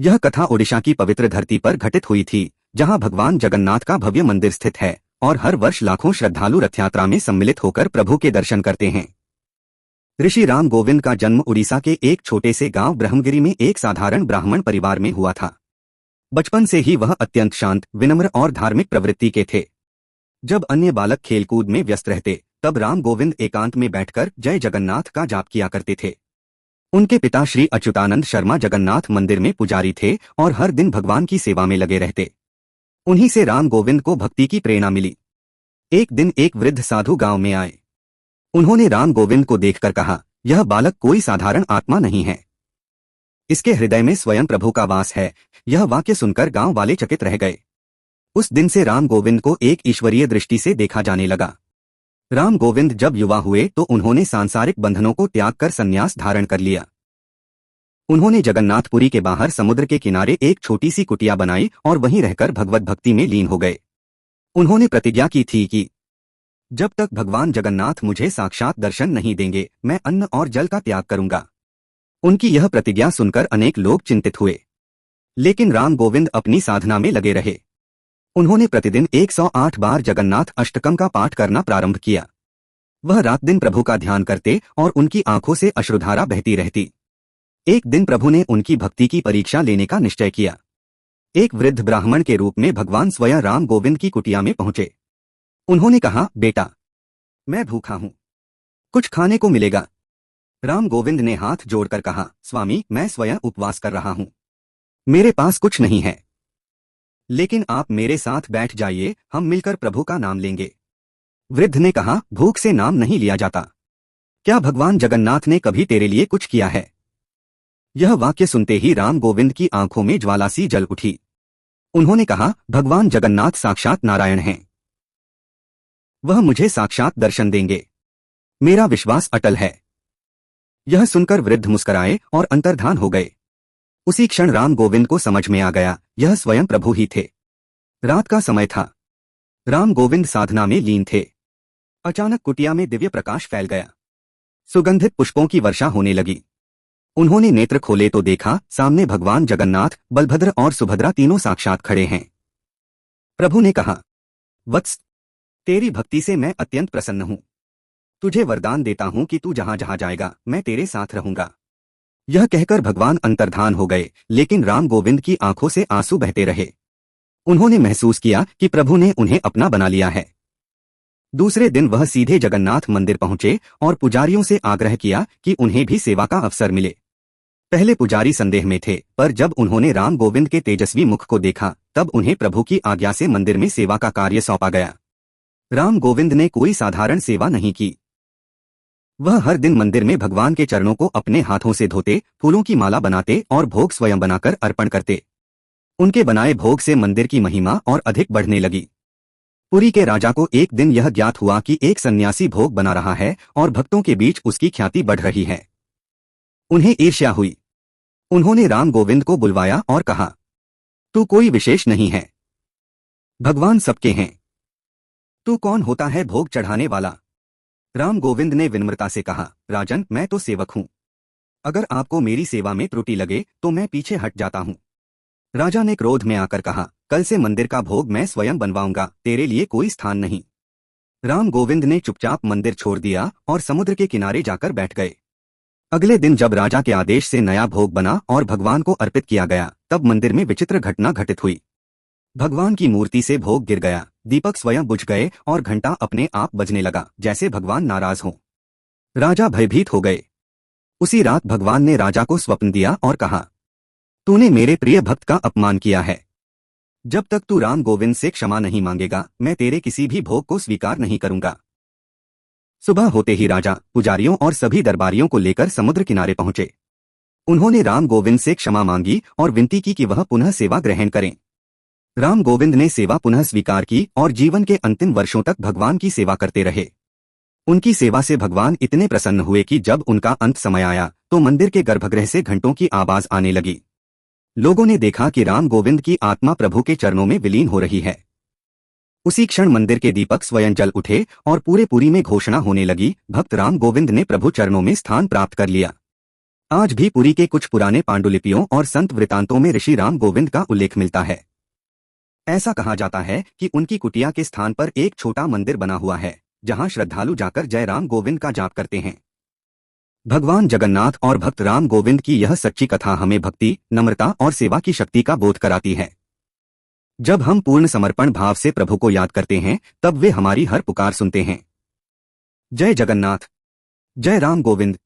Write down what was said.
यह कथा ओडिशा की पवित्र धरती पर घटित हुई थी, जहां भगवान जगन्नाथ का भव्य मंदिर स्थित है और हर वर्ष लाखों श्रद्धालु रथ यात्रा में सम्मिलित होकर प्रभु के दर्शन करते हैं। ऋषि राम गोविंद का जन्म उड़ीसा के एक छोटे से गांव ब्रह्मगिरी में एक साधारण ब्राह्मण परिवार में हुआ था। बचपन से ही वह अत्यंत शांत, विनम्र और धार्मिक प्रवृत्ति के थे। जब अन्य बालक खेलकूद में व्यस्त रहते, तब राम गोविंद एकांत में बैठकर जय जगन्नाथ का जाप किया करते थे। उनके पिता श्री अच्युतानंद शर्मा जगन्नाथ मंदिर में पुजारी थे और हर दिन भगवान की सेवा में लगे रहते। उन्हीं से राम गोविंद को भक्ति की प्रेरणा मिली। एक दिन एक वृद्ध साधु गांव में आए। उन्होंने राम गोविंद को देखकर कहा, यह बालक कोई साधारण आत्मा नहीं है, इसके हृदय में स्वयं प्रभु का वास है। यह वाक्य सुनकर गांव वाले चकित रह गए। उस दिन से राम गोविंद को एक ईश्वरीय दृष्टि से देखा जाने लगा। राम गोविंद जब युवा हुए तो उन्होंने सांसारिक बंधनों को त्याग कर संन्यास धारण कर लिया। उन्होंने जगन्नाथपुरी के बाहर समुद्र के किनारे एक छोटी सी कुटिया बनाई और वहीं रहकर भगवत भक्ति में लीन हो गए। उन्होंने प्रतिज्ञा की थी कि जब तक भगवान जगन्नाथ मुझे साक्षात दर्शन नहीं देंगे, मैं अन्न और जल का त्याग करूंगा। उनकी यह प्रतिज्ञा सुनकर अनेक लोग चिंतित हुए, लेकिन राम गोविंद अपनी साधना में लगे रहे। उन्होंने प्रतिदिन 108 बार जगन्नाथ अष्टकम का पाठ करना प्रारंभ किया। वह रात दिन प्रभु का ध्यान करते और उनकी आंखों से अश्रुधारा बहती रहती। एक दिन प्रभु ने उनकी भक्ति की परीक्षा लेने का निश्चय किया। एक वृद्ध ब्राह्मण के रूप में भगवान स्वयं राम गोविंद की कुटिया में पहुंचे। उन्होंने कहा, बेटा, मैं भूखा हूं, कुछ खाने को मिलेगा? राम गोविंद ने हाथ जोड़कर कहा, स्वामी, मैं स्वयं उपवास कर रहा हूं, मेरे पास कुछ नहीं है, लेकिन आप मेरे साथ बैठ जाइए, हम मिलकर प्रभु का नाम लेंगे। वृद्ध ने कहा, भूख से नाम नहीं लिया जाता। क्या भगवान जगन्नाथ ने कभी तेरे लिए कुछ किया है? यह वाक्य सुनते ही राम गोविंद की आंखों में ज्वाला सी जल उठी। उन्होंने कहा, भगवान जगन्नाथ साक्षात नारायण हैं, वह मुझे साक्षात दर्शन देंगे, मेरा विश्वास अटल है। यह सुनकर वृद्ध मुस्कुराए और अंतर्धान हो गए। उसी क्षण राम गोविंद को समझ में आ गया, यह स्वयं प्रभु ही थे। रात का समय था। राम गोविंद साधना में लीन थे। अचानक कुटिया में दिव्य प्रकाश फैल गया। सुगंधित पुष्पों की वर्षा होने लगी। उन्होंने नेत्र खोले तो देखा, सामने भगवान जगन्नाथ, बलभद्र और सुभद्रा तीनों साक्षात खड़े हैं। प्रभु ने कहा, वत्स, तेरी भक्ति से मैं अत्यंत प्रसन्न हूं। तुझे वरदान देता हूं कि तू जहां जहां जाएगा, मैं तेरे साथ रहूंगा। यह कहकर भगवान अंतर्धान हो गए, लेकिन राम गोविंद की आंखों से आंसू बहते रहे। उन्होंने महसूस किया कि प्रभु ने उन्हें अपना बना लिया है। दूसरे दिन वह सीधे जगन्नाथ मंदिर पहुंचे और पुजारियों से आग्रह किया कि उन्हें भी सेवा का अवसर मिले। पहले पुजारी संदेह में थे, पर जब उन्होंने राम गोविंद के तेजस्वी मुख को देखा, तब उन्हें प्रभु की आज्ञा से मंदिर में सेवा का कार्य सौंपा गया। राम गोविंद ने कोई साधारण सेवा नहीं की। वह हर दिन मंदिर में भगवान के चरणों को अपने हाथों से धोते, फूलों की माला बनाते और भोग स्वयं बनाकर अर्पण करते। उनके बनाए भोग से मंदिर की महिमा और अधिक बढ़ने लगी। पुरी के राजा को एक दिन यह ज्ञात हुआ कि एक सन्यासी भोग बना रहा है और भक्तों के बीच उसकी ख्याति बढ़ रही है। उन्हें ईर्ष्या हुई। उन्होंने राम गोविंद को बुलवाया और कहा, तू कोई विशेष नहीं है, भगवान सबके हैं, तू कौन होता है भोग चढ़ाने वाला? राम गोविंद ने विनम्रता से कहा, राजन, मैं तो सेवक हूं, अगर आपको मेरी सेवा में त्रुटि लगे तो मैं पीछे हट जाता हूं। राजा ने क्रोध में आकर कहा, कल से मंदिर का भोग मैं स्वयं बनवाऊंगा, तेरे लिए कोई स्थान नहीं। राम गोविंद ने चुपचाप मंदिर छोड़ दिया और समुद्र के किनारे जाकर बैठ गए। अगले दिन जब राजा के आदेश से नया भोग बना और भगवान को अर्पित किया गया, तब मंदिर में विचित्र घटना घटित हुई। भगवान की मूर्ति से भोग गिर गया, दीपक स्वयं बुझ गए और घंटा अपने आप बजने लगा, जैसे भगवान नाराज हों। राजा भयभीत हो गए। उसी रात भगवान ने राजा को स्वप्न दिया और कहा, तूने मेरे प्रिय भक्त का अपमान किया है। जब तक तू राम गोविंद से क्षमा नहीं मांगेगा, मैं तेरे किसी भी भोग को स्वीकार नहीं करूंगा। सुबह होते ही राजा, पुजारियों और सभी दरबारियों को लेकर समुद्र किनारे पहुंचे। उन्होंने राम गोविंद से क्षमा मांगी और विनती की कि वह पुनः सेवा ग्रहण करें। राम गोविंद ने सेवा पुनः स्वीकार की और जीवन के अंतिम वर्षों तक भगवान की सेवा करते रहे। उनकी सेवा से भगवान इतने प्रसन्न हुए कि जब उनका अंत समय आया तो मंदिर के गर्भगृह से घंटों की आवाज आने लगी। लोगों ने देखा कि राम गोविंद की आत्मा प्रभु के चरणों में विलीन हो रही है। उसी क्षण मंदिर के दीपक स्वयं जल उठे और पूरे पुरी में घोषणा होने लगी, भक्त राम गोविंद ने प्रभु चरणों में स्थान प्राप्त कर लिया। आज भी पुरी के कुछ पुराने पांडुलिपियों और संत वृतांतों में ऋषि राम गोविंद का उल्लेख मिलता है। ऐसा कहा जाता है कि उनकी कुटिया के स्थान पर एक छोटा मंदिर बना हुआ है, जहां श्रद्धालु जाकर जय राम गोविंद का जाप करते हैं। भगवान जगन्नाथ और भक्त राम गोविंद की यह सच्ची कथा हमें भक्ति, नम्रता और सेवा की शक्ति का बोध कराती है। जब हम पूर्ण समर्पण भाव से प्रभु को याद करते हैं, तब वे हमारी हर पुकार सुनते हैं। जय जगन्नाथ, जय राम गोविंद।